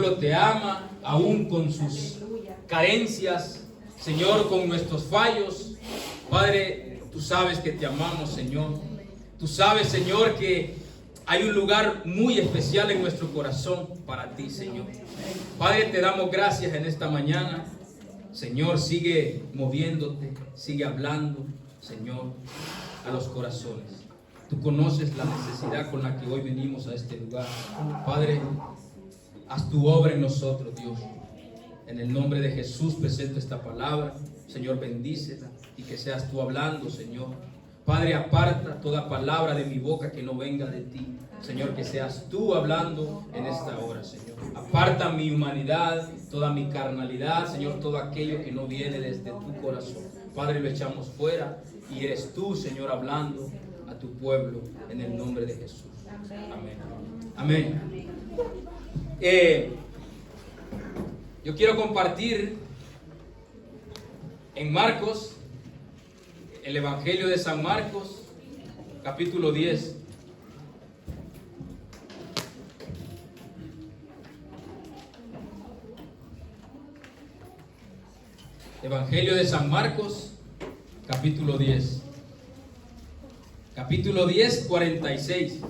pueblo te ama, aún con sus carencias, Señor, con nuestros fallos. Padre, tú sabes que te amamos, Señor. Tú sabes, Señor, que hay un lugar muy especial en nuestro corazón para ti, Señor. Padre, te damos gracias en esta mañana. Señor, sigue moviéndote, sigue hablando, Señor, a los corazones. Tú conoces la necesidad con la que hoy venimos a este lugar. Padre, haz tu obra en nosotros, Dios. En el nombre de Jesús presento esta palabra. Señor, bendícela y que seas tú hablando, Señor. Padre, aparta toda palabra de mi boca que no venga de ti. Señor, que seas tú hablando en esta hora, Señor. Aparta mi humanidad, toda mi carnalidad, Señor, todo aquello que no viene desde tu corazón. Padre, lo echamos fuera y eres tú, Señor, hablando a tu pueblo en el nombre de Jesús. Amén. Amén. Yo quiero compartir en Marcos, el Evangelio de San Marcos, capítulo 10. Evangelio de San Marcos, capítulo 10. Capítulo 10, 46.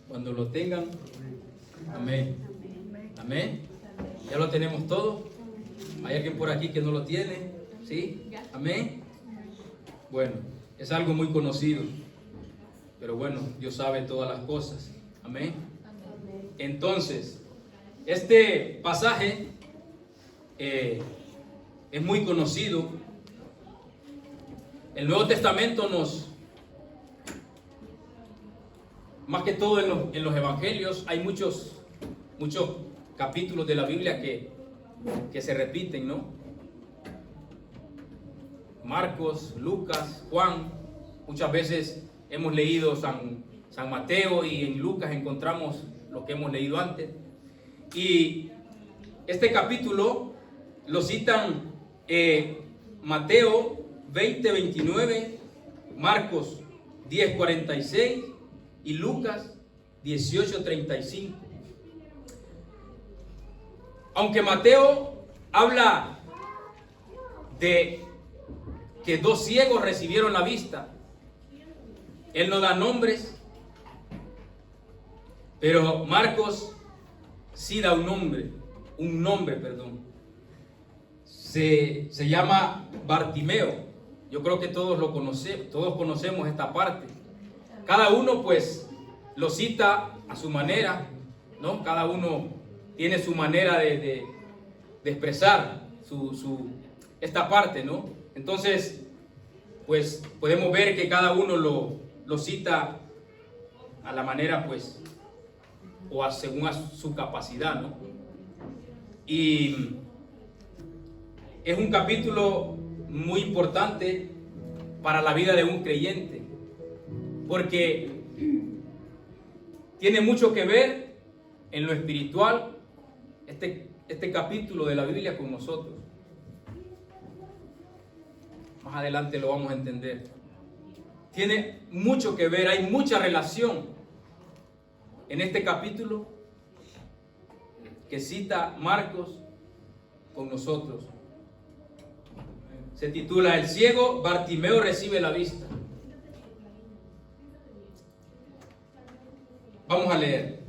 Cuando lo tengan, amén. Amén. Ya lo tenemos todo. ¿Hay alguien por aquí que no lo tiene? ¿Sí? Amén. Bueno, es algo muy conocido. Pero bueno, Dios sabe todas las cosas. Amén. Entonces, este pasaje es muy conocido. El Nuevo Testamento más que todo en los evangelios, hay muchos capítulos de la Biblia que se repiten, ¿no? Marcos, Lucas, Juan. Muchas veces hemos leído San Mateo y en Lucas encontramos lo que hemos leído antes. Y este capítulo lo citan Mateo 20:29, Marcos 10:46 y Lucas 18:35. Aunque Mateo habla de que 2 ciegos recibieron la vista, él no da nombres, pero Marcos sí da un nombre, perdón. Se llama Bartimeo. Yo creo que todos conocemos esta parte. Cada uno pues lo cita a su manera, ¿no? Cada uno tiene su manera de expresar esta parte, ¿no? Entonces, pues podemos ver que cada uno lo cita a la manera, pues, o según su capacidad, ¿no? Y es un capítulo muy importante para la vida de un creyente, porque tiene mucho que ver en lo espiritual este capítulo de la Biblia con nosotros. Más adelante lo vamos a entender. Tiene mucho que ver, hay mucha relación en este capítulo que cita Marcos con nosotros. Se titula El ciego Bartimeo recibe la vista. Vamos a leer.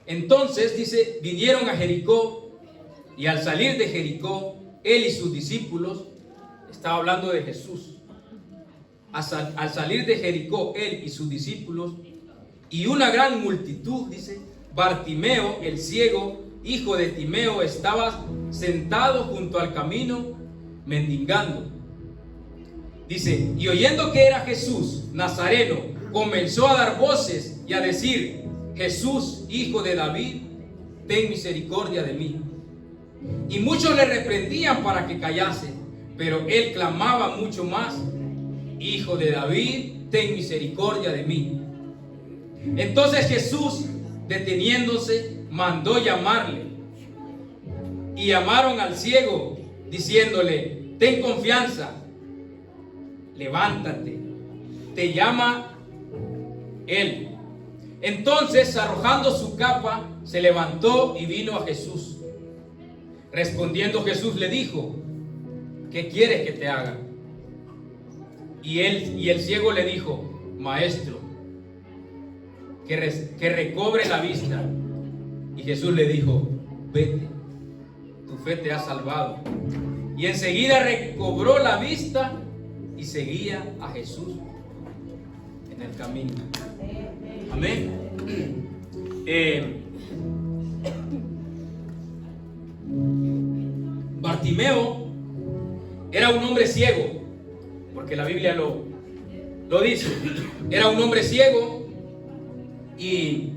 Entonces, vinieron a Jericó, y al salir de Jericó, él y sus discípulos, estaba hablando de Jesús, al salir de Jericó, él y sus discípulos, y una gran multitud, Bartimeo, el ciego, hijo de Timeo, estaba sentado junto al camino, mendigando. Y oyendo que era Jesús, Nazareno, comenzó a dar voces y a decir: Jesús, hijo de David, ten misericordia de mí. Y muchos le reprendían para que callase, pero él clamaba mucho más: Hijo de David, ten misericordia de mí. Entonces Jesús, deteniéndose, mandó llamarle. Y llamaron al ciego diciéndole: ten confianza, levántate, te llama él. Entonces, arrojando su capa, se levantó y vino a Jesús. Respondiendo Jesús le dijo: ¿qué quieres que te haga? Y el ciego le dijo: Maestro, que recobre la vista. Y Jesús le dijo: vete, tu fe te ha salvado. Y enseguida recobró la vista y seguía a Jesús en el camino. Amén. Bartimeo era un hombre ciego, porque la Biblia lo dice. Era un hombre ciego y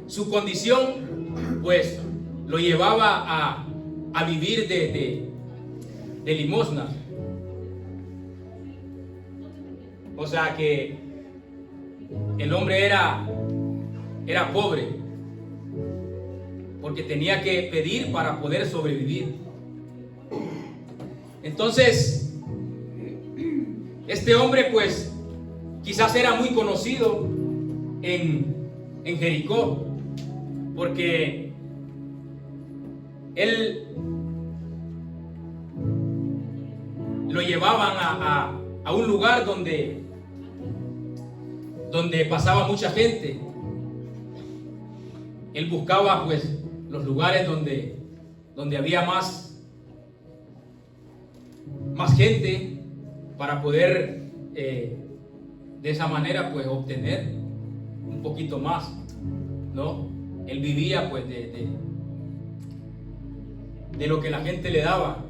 su condición pues lo llevaba a vivir de limosna. O sea que el hombre era pobre, porque tenía que pedir para poder sobrevivir. Entonces, este hombre pues quizás era muy conocido en Jericó, porque él lo llevaban a un lugar donde pasaba mucha gente. Él buscaba pues los lugares donde había más gente, para poder de esa manera pues obtener un poquito más, ¿no? Él vivía pues de lo que la gente le daba.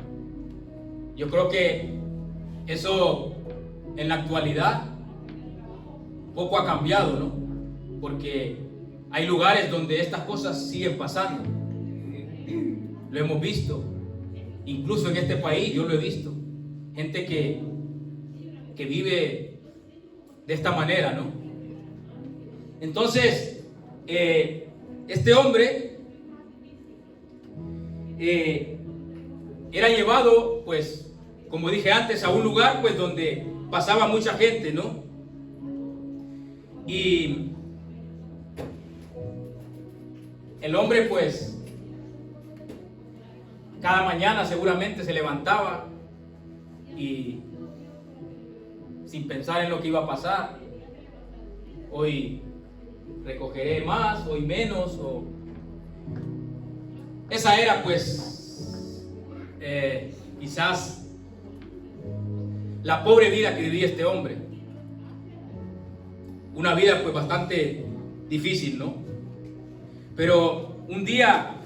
Yo creo que eso en la actualidad poco ha cambiado, ¿no? Porque hay lugares donde estas cosas siguen pasando. Lo hemos visto, incluso en este país yo lo he visto. Gente que vive de esta manera, ¿no? Entonces, este hombre era llevado, pues, como dije antes, a un lugar pues donde pasaba mucha gente, ¿no? Y el hombre pues cada mañana seguramente se levantaba y sin pensar en lo que iba a pasar, hoy recogeré más, hoy menos, o esa era pues quizás la pobre vida que vivía este hombre. Una vida pues bastante difícil, ¿no? Pero un día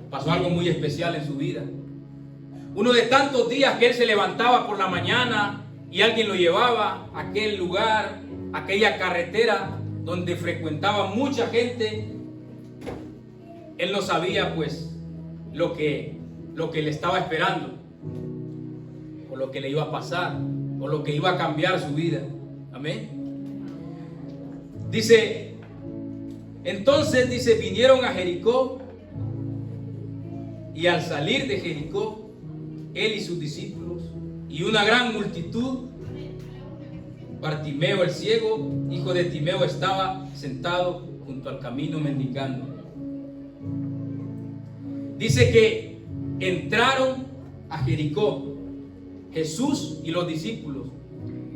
pasó algo muy especial en su vida. Uno de tantos días que él se levantaba por la mañana y alguien lo llevaba a aquel lugar, aquella carretera donde frecuentaba mucha gente. Él no sabía pues lo que le estaba esperando, o lo que le iba a pasar, o lo que iba a cambiar su vida. Amén. Dice, entonces dice, vinieron a Jericó, y al salir de Jericó, él y sus discípulos y una gran multitud, Bartimeo el ciego, hijo de Timeo, estaba sentado junto al camino mendigando. Dice que entraron a Jericó Jesús y los discípulos.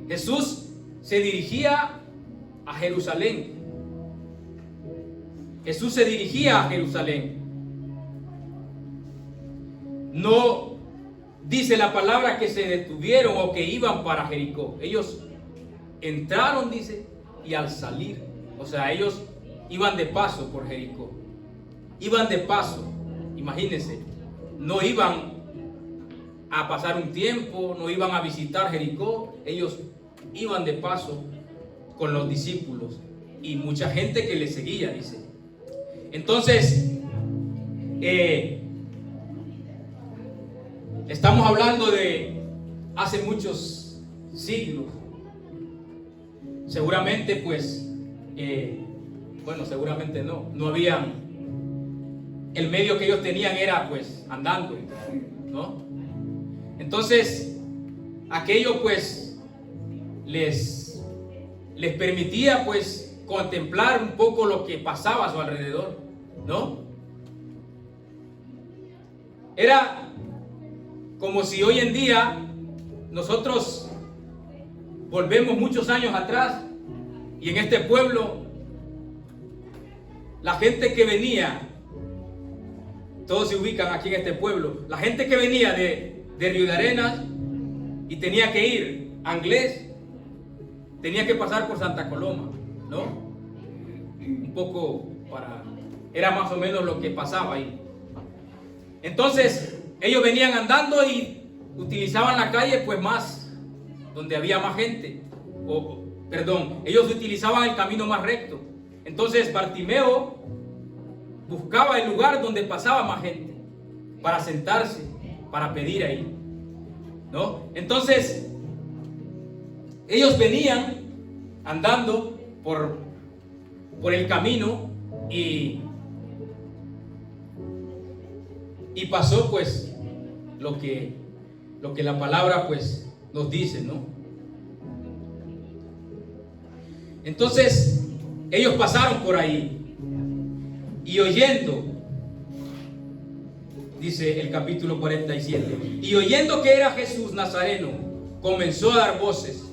Jesús se dirigía a Jerusalén. Jesús se dirigía a Jerusalén. No dice la palabra que se detuvieron o que iban para Jericó. Ellos entraron, dice, y al salir, o sea, ellos iban de paso por Jericó. Iban de paso, imagínense, no iban a pasar un tiempo, no iban a visitar Jericó, ellos iban de paso con los discípulos y mucha gente que les seguía, dice. Entonces, estamos hablando de hace muchos siglos. Seguramente pues, bueno, seguramente no habían el medio que ellos tenían era pues andando, ¿no? Entonces, aquello pues les permitía pues contemplar un poco lo que pasaba a su alrededor, ¿no? Era como si hoy en día nosotros volvemos muchos años atrás y en este pueblo la gente que venía, todos se ubican aquí en este pueblo, la gente que venía de Río de Arenas y tenía que ir a Anglés, tenía que pasar por Santa Coloma, ¿no? Un poco era más o menos lo que pasaba ahí. Entonces, ellos venían andando y utilizaban la calle pues más, donde había más gente, ellos utilizaban el camino más recto. Entonces Bartimeo buscaba el lugar donde pasaba más gente para sentarse, para pedir ahí, ¿no? Entonces ellos venían andando por el camino y pasó pues lo que la palabra pues nos dice, ¿no? Entonces ellos pasaron por ahí y oyendo, dice el capítulo 47, y oyendo que era Jesús Nazareno, comenzó a dar voces.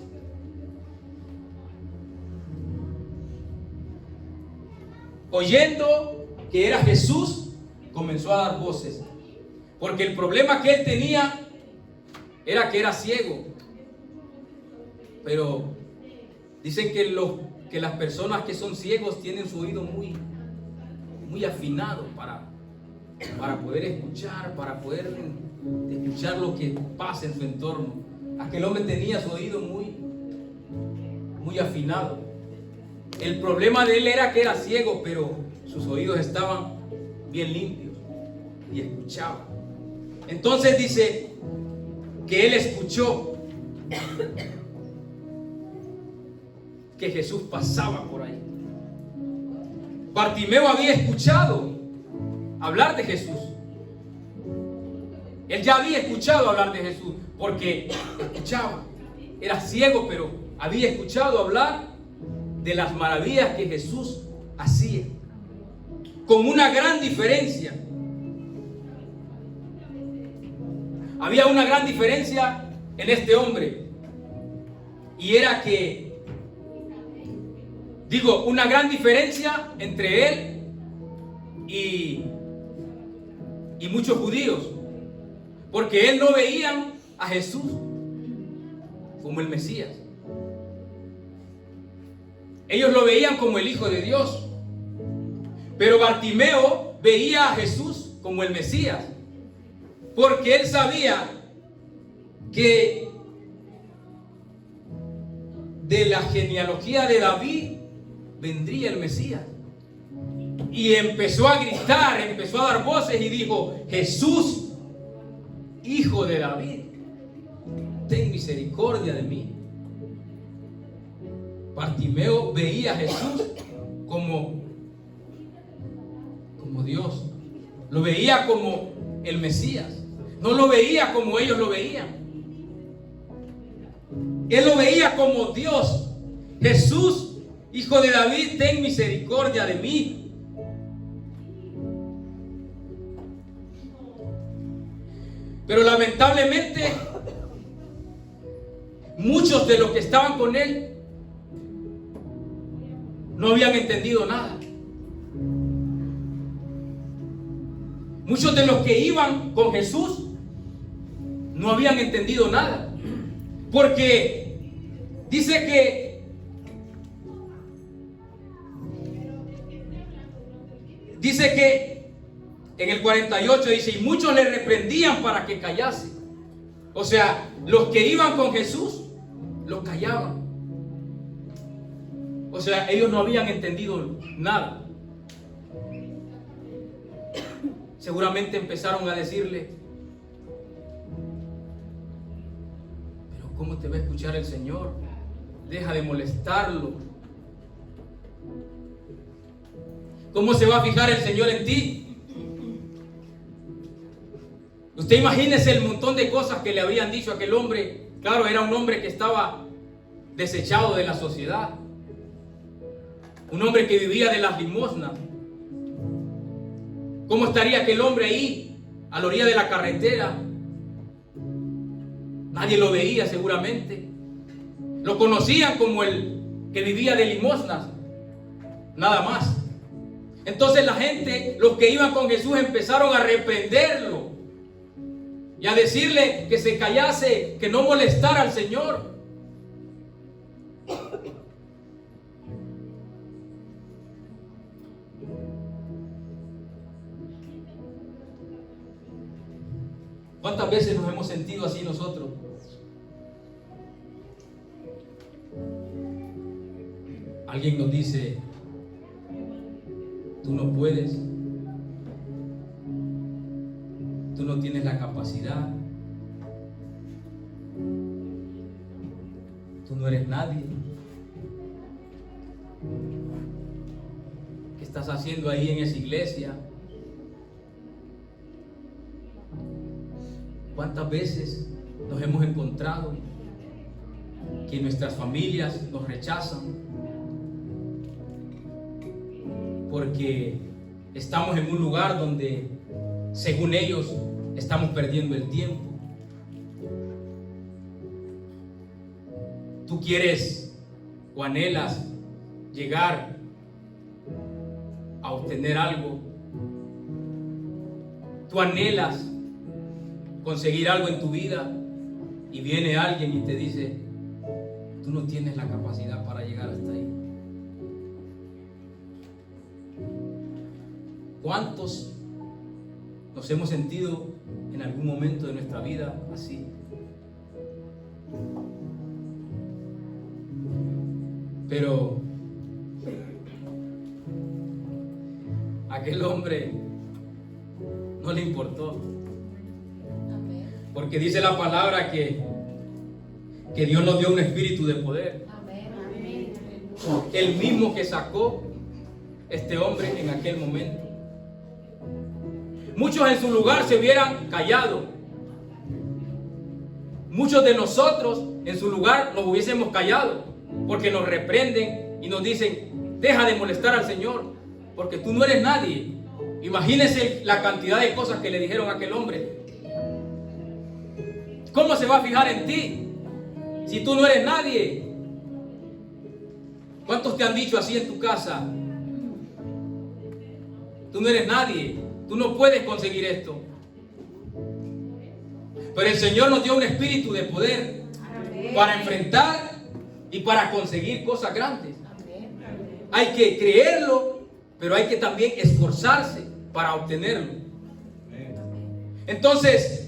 Oyendo que era Jesús, comenzó a dar voces. Porque el problema que él tenía era que era ciego. Pero dicen que las personas que son ciegos tienen su oído muy, muy afinado para poder escuchar, para poder escuchar lo que pasa en su entorno. Aquel hombre tenía su oído muy, muy afinado. El problema de él era que era ciego, pero sus oídos estaban bien limpios y escuchaba. Entonces dice que él escuchó que Jesús pasaba por ahí. Bartimeo había escuchado hablar de Jesús. Él ya había escuchado hablar de Jesús porque escuchaba. Era ciego, pero había escuchado hablar de las maravillas que Jesús hacía. Con una gran diferencia. Había una gran diferencia en este hombre. Y era una gran diferencia entre él y muchos judíos. Porque él no veían a Jesús como el Mesías. Ellos lo veían como el Hijo de Dios. Pero Bartimeo veía a Jesús como el Mesías. Porque él sabía que de la genealogía de David vendría el Mesías. Y empezó a gritar, empezó a dar voces y dijo: Jesús, Hijo de David, ten misericordia de mí. Bartimeo veía a Jesús como Dios. Lo veía como el Mesías. No lo veía como ellos lo veían. Él lo veía como Dios. Jesús, Hijo de David, ten misericordia de mí. Pero lamentablemente, muchos de los que estaban con él no habían entendido nada. Muchos de los que iban con Jesús no habían entendido nada. Porque dice que en el 48 dice: y muchos le reprendían para que callase. O sea, los que iban con Jesús los callaban. O sea, ellos no habían entendido nada. Seguramente empezaron a decirle: pero ¿cómo te va a escuchar el Señor? Deja de molestarlo. ¿Cómo se va a fijar el Señor en ti? Usted imagínese el montón de cosas que le habrían dicho a aquel hombre. Claro, era un hombre que estaba desechado de la sociedad. Un hombre que vivía de las limosnas. ¿Cómo estaría aquel hombre ahí, a la orilla de la carretera? Nadie lo veía seguramente. Lo conocían como el que vivía de limosnas. Nada más. Entonces la gente, los que iban con Jesús, empezaron a reprenderlo y a decirle que se callase, que no molestara al Señor. ¿Cuántas veces nos hemos sentido así nosotros? Alguien nos dice: tú no puedes, tú no tienes la capacidad, tú no eres nadie. ¿Qué estás haciendo ahí en esa iglesia? ¿Cuántas veces nos hemos encontrado que nuestras familias nos rechazan porque estamos en un lugar donde, según ellos, estamos perdiendo el tiempo? Tú quieres o anhelas llegar a obtener algo. Tú anhelas conseguir algo en tu vida y viene alguien y te dice: tú no tienes la capacidad para llegar hasta ahí. ¿Cuántos nos hemos sentido en algún momento de nuestra vida así? Pero a aquel hombre no le importó. Porque dice la palabra que Dios nos dio un espíritu de poder. El mismo que sacó este hombre en aquel momento. Muchos en su lugar se hubieran callado. Muchos de nosotros en su lugar nos hubiésemos callado, porque nos reprenden y nos dicen: deja de molestar al Señor, porque tú no eres nadie. Imagínense la cantidad de cosas que le dijeron a aquel hombre. ¿Cómo se va a fijar en ti si tú no eres nadie? ¿Cuántos te han dicho así en tu casa? Tú no eres nadie, tú no puedes conseguir esto. Pero el Señor nos dio un espíritu de poder para enfrentar y para conseguir cosas grandes. Hay que creerlo, pero hay que también esforzarse para obtenerlo. Entonces,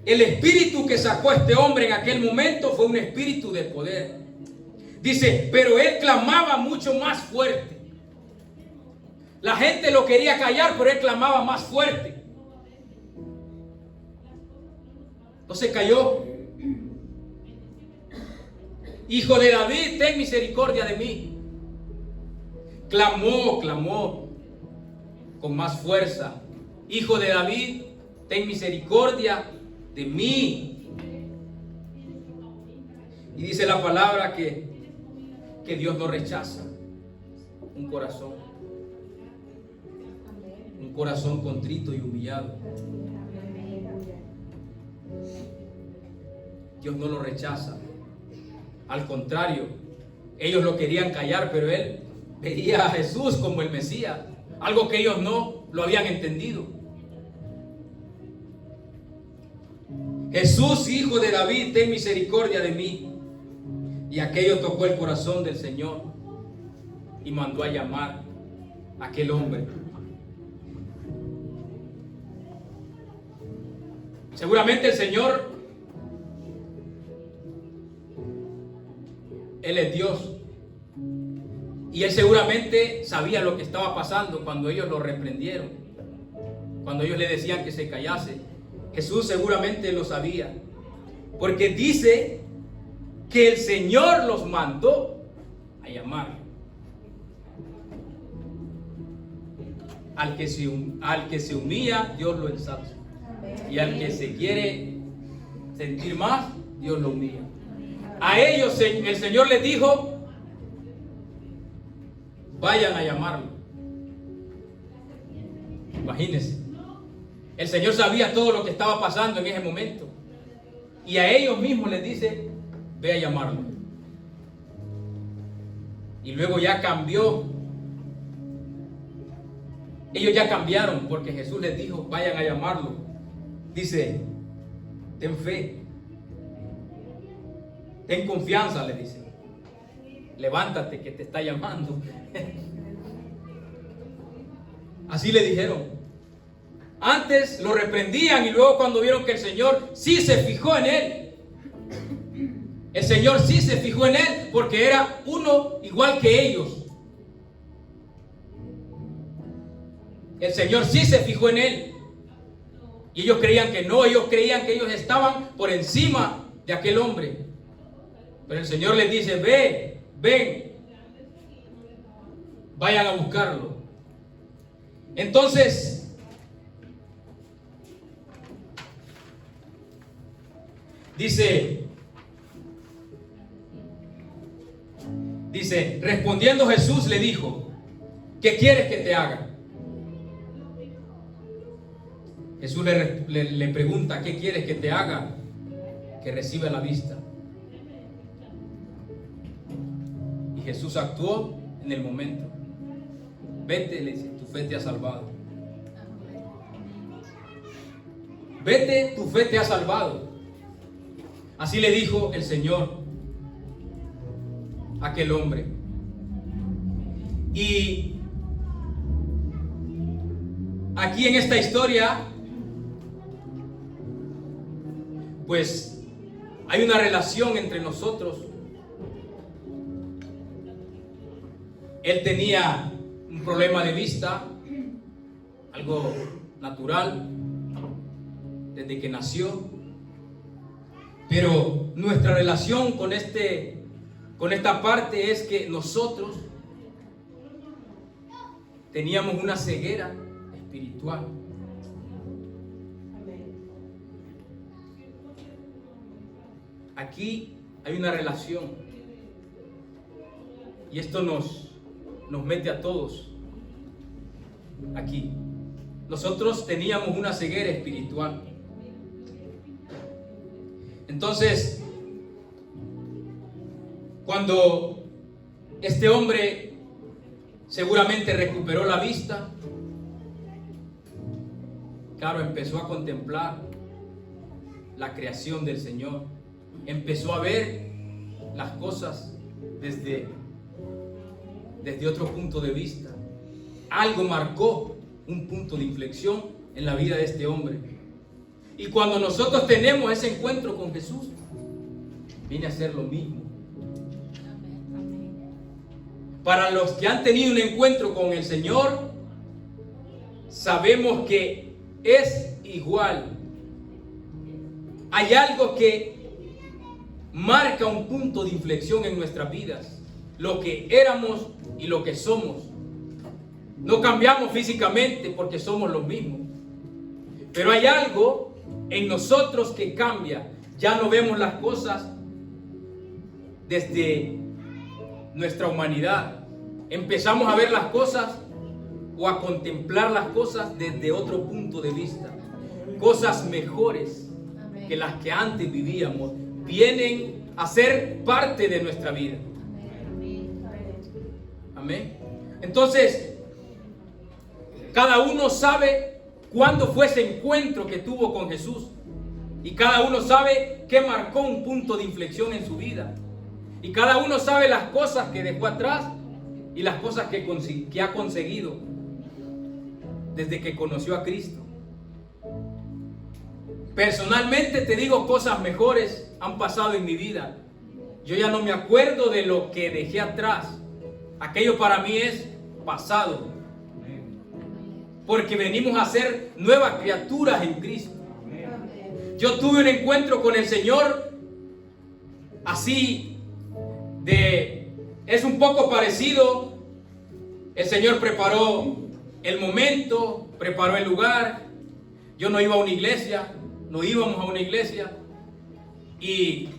el espíritu que sacó a este hombre en aquel momento fue un espíritu de poder. Dice: pero él clamaba mucho más fuerte. La gente lo quería callar, pero él clamaba más fuerte. Entonces cayó: Hijo de David, ten misericordia de mí. Clamó con más fuerza: Hijo de David, ten misericordia de mí. Y dice la palabra que Dios no rechaza un corazón contrito y humillado. Dios no lo rechaza. Al contrario, ellos lo querían callar, pero él veía a Jesús como el Mesías, algo que ellos no lo habían entendido. Jesús, Hijo de David, ten misericordia de mí. Y aquello tocó el corazón del Señor y mandó a llamar a aquel hombre. Seguramente el Señor, Él es Dios, y Él seguramente sabía lo que estaba pasando cuando ellos lo reprendieron, cuando ellos le decían que se callase. Jesús seguramente lo sabía, porque dice que el Señor los mandó a llamar. Al que se humilla, Dios lo ensalza. Y al que se quiere sentir más, Dios lo humilla. A ellos el Señor les dijo: vayan a llamarlo. Imagínense. El Señor sabía todo lo que estaba pasando en ese momento. Y a ellos mismos les dice: ve a llamarlo. Y luego ya cambió. Ellos ya cambiaron porque Jesús les dijo: vayan a llamarlo. Dice: ten fe. Ten confianza, le dice. Levántate que te está llamando. Así le dijeron. Antes lo reprendían y luego cuando vieron que el Señor sí se fijó en él. El Señor sí se fijó en él porque era uno igual que ellos. El Señor sí se fijó en él. Y ellos creían que no, ellos creían que ellos estaban por encima de aquel hombre. Pero el Señor les dice: ven, vayan a buscarlo. Entonces, dice, respondiendo Jesús le dijo: ¿qué quieres que te haga? Jesús le pregunta: ¿qué quieres que te haga? Que reciba la vista. Y Jesús actuó en el momento. Vete, le dice, tu fe te ha salvado. Vete, tu fe te ha salvado. Así le dijo el Señor a aquel hombre. Y aquí en esta historia, pues hay una relación entre nosotros. Él tenía un problema de vista, algo natural, desde que nació. Pero nuestra relación con esta parte es que nosotros teníamos una ceguera espiritual. Aquí hay una relación y esto nos mete a todos aquí. Nosotros teníamos una ceguera espiritual. Entonces, cuando este hombre seguramente recuperó la vista, claro, empezó a contemplar la creación del Señor, empezó a ver las cosas desde otro punto de vista. Algo marcó un punto de inflexión en la vida de este hombre. Y cuando nosotros tenemos ese encuentro con Jesús, viene a ser lo mismo. Para los que han tenido un encuentro con el Señor, sabemos que es igual. Hay algo que marca un punto de inflexión en nuestras vidas. Lo que éramos y lo que somos. No cambiamos físicamente porque somos los mismos. Pero hay algo en nosotros que cambia. Ya no vemos las cosas desde nuestra humanidad. Empezamos a ver las cosas o a contemplar las cosas desde otro punto de vista. Cosas mejores que las que antes vivíamos vienen a ser parte de nuestra vida. Amén. Entonces, cada uno sabe cuándo fue ese encuentro que tuvo con Jesús. Y cada uno sabe qué marcó un punto de inflexión en su vida. Y cada uno sabe las cosas que dejó atrás y las cosas que ha conseguido desde que conoció a Cristo. Personalmente te digo, cosas mejores han pasado en mi vida. Yo ya no me acuerdo de lo que dejé atrás. Aquello para mí es pasado. Porque venimos a ser nuevas criaturas en Cristo. Yo tuve un encuentro con el Señor así es un poco parecido. El Señor preparó el momento, preparó el lugar, yo no iba a una iglesia, no íbamos a una iglesia, y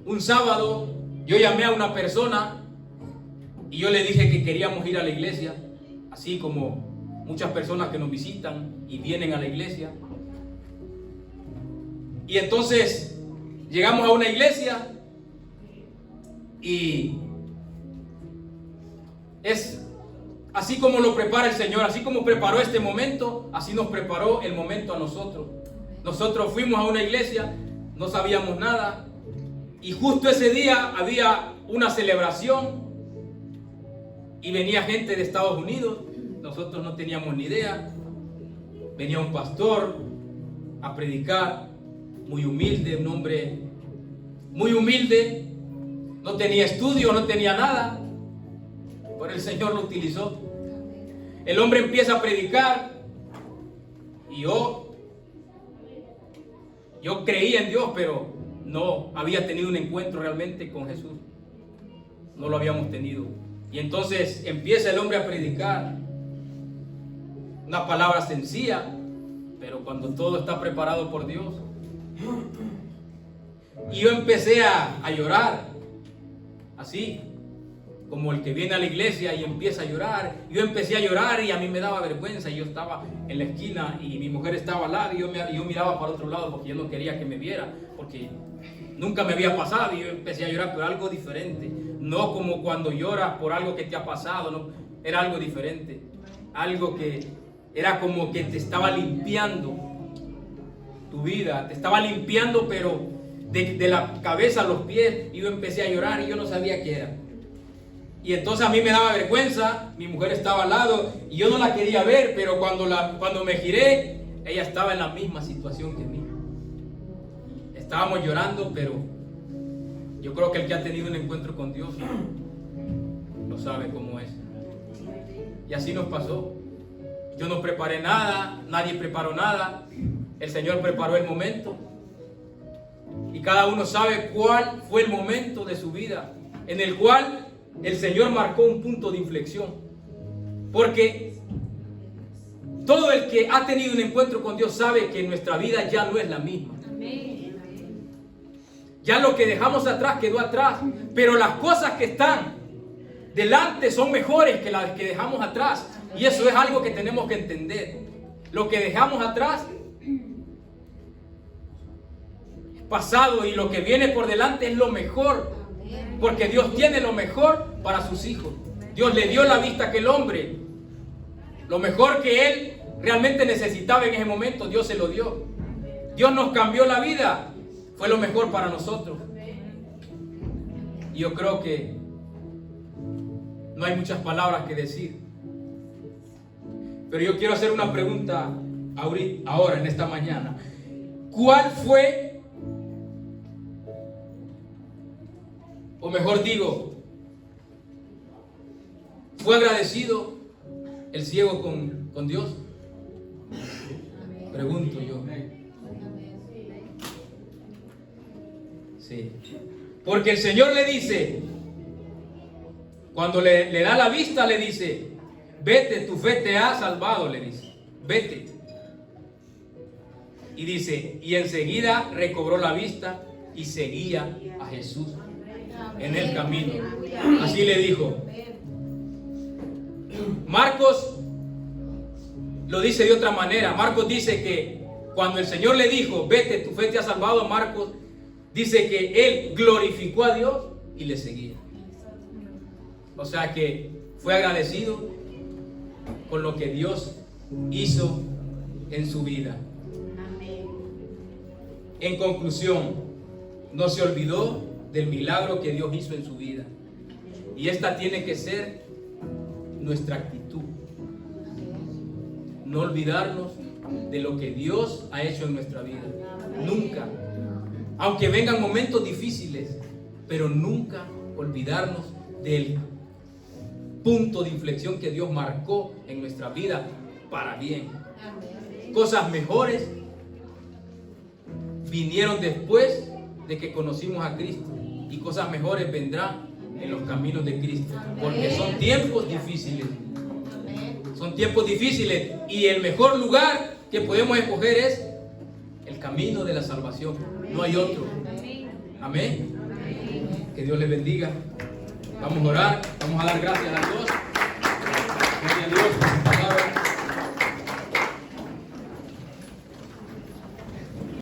un sábado yo llamé a una persona y yo le dije que queríamos ir a la iglesia, así como muchas personas que nos visitan y vienen a la iglesia. Y entonces llegamos a una iglesia y es así como lo prepara el Señor, así como preparó este momento, así nos preparó el momento a nosotros. Nosotros fuimos a una iglesia, no sabíamos nada, y justo ese día había una celebración y venía gente de Estados Unidos. Nosotros no teníamos ni idea. Venía un pastor a predicar, muy humilde, un hombre muy humilde, no tenía estudio, no tenía nada, pero el Señor lo utilizó. El hombre empieza a predicar y yo creía en Dios, pero no había tenido un encuentro realmente con Jesús. No lo habíamos tenido. Y entonces empieza el hombre a predicar una palabra sencilla, pero cuando todo está preparado por Dios. Y yo empecé a llorar, así como el que viene a la iglesia y empieza a llorar. Yo empecé a llorar y a mí me daba vergüenza. Yo estaba en la esquina y mi mujer estaba al lado y yo miraba para otro lado porque yo no quería que me viera, porque nunca me había pasado. Y yo empecé a llorar, pero algo diferente, no como cuando lloras por algo que te ha pasado, no, era algo diferente, algo que era como que te estaba limpiando tu vida, te estaba limpiando, pero de la cabeza a los pies. Y yo empecé a llorar y yo no sabía qué era. Y entonces a mí me daba vergüenza, mi mujer estaba al lado y yo no la quería ver, pero cuando me giré, ella estaba en la misma situación que mí. Estábamos llorando, pero yo creo que el que ha tenido un encuentro con Dios lo sabe cómo es. Y así nos pasó. Yo no preparé nada, nadie preparó nada. El Señor preparó el momento. Y cada uno sabe cuál fue el momento de su vida en el cual el Señor marcó un punto de inflexión. Porque todo el que ha tenido un encuentro con Dios sabe que nuestra vida ya no es la misma. Ya lo que dejamos atrás quedó atrás, pero las cosas que están delante son mejores que las que dejamos atrás. Y eso es algo que tenemos que entender. Lo que dejamos atrás es pasado y lo que viene por delante es lo mejor. Porque Dios tiene lo mejor para sus hijos. Dios le dio la vista a aquel hombre. Lo mejor que él realmente necesitaba en ese momento, Dios se lo dio. Dios nos cambió la vida. Fue lo mejor para nosotros. Y yo creo que no hay muchas palabras que decir. Pero yo quiero hacer una pregunta ahora, en esta mañana. ¿Cuál fue, o mejor digo, fue agradecido el ciego con Dios? Pregunto yo. Sí. Porque el Señor le dice, cuando le da la vista, le dice: vete, tu fe te ha salvado, le dice, vete. Y dice, y enseguida recobró la vista y seguía a Jesús en el camino. Así le dijo. Marcos lo dice de otra manera. Marcos dice que cuando el Señor le dijo, vete, tu fe te ha salvado, Marcos dice que él glorificó a Dios y le seguía. O sea que fue agradecido con lo que Dios hizo en su vida. En conclusión, no se olvidó del milagro que Dios hizo en su vida. Y esta tiene que ser nuestra actitud. No olvidarnos de lo que Dios ha hecho en nuestra vida. Nunca. Aunque vengan momentos difíciles, pero nunca olvidarnos del punto de inflexión que Dios marcó en nuestra vida para bien. Cosas mejores vinieron después de que conocimos a Cristo, y cosas mejores vendrán en los caminos de Cristo, porque son tiempos difíciles. Son tiempos difíciles y el mejor lugar que podemos escoger es el camino de la salvación. No hay otro. Amén. Que Dios les bendiga. Vamos a orar, vamos a dar gracias a Dios. Gloria a Dios.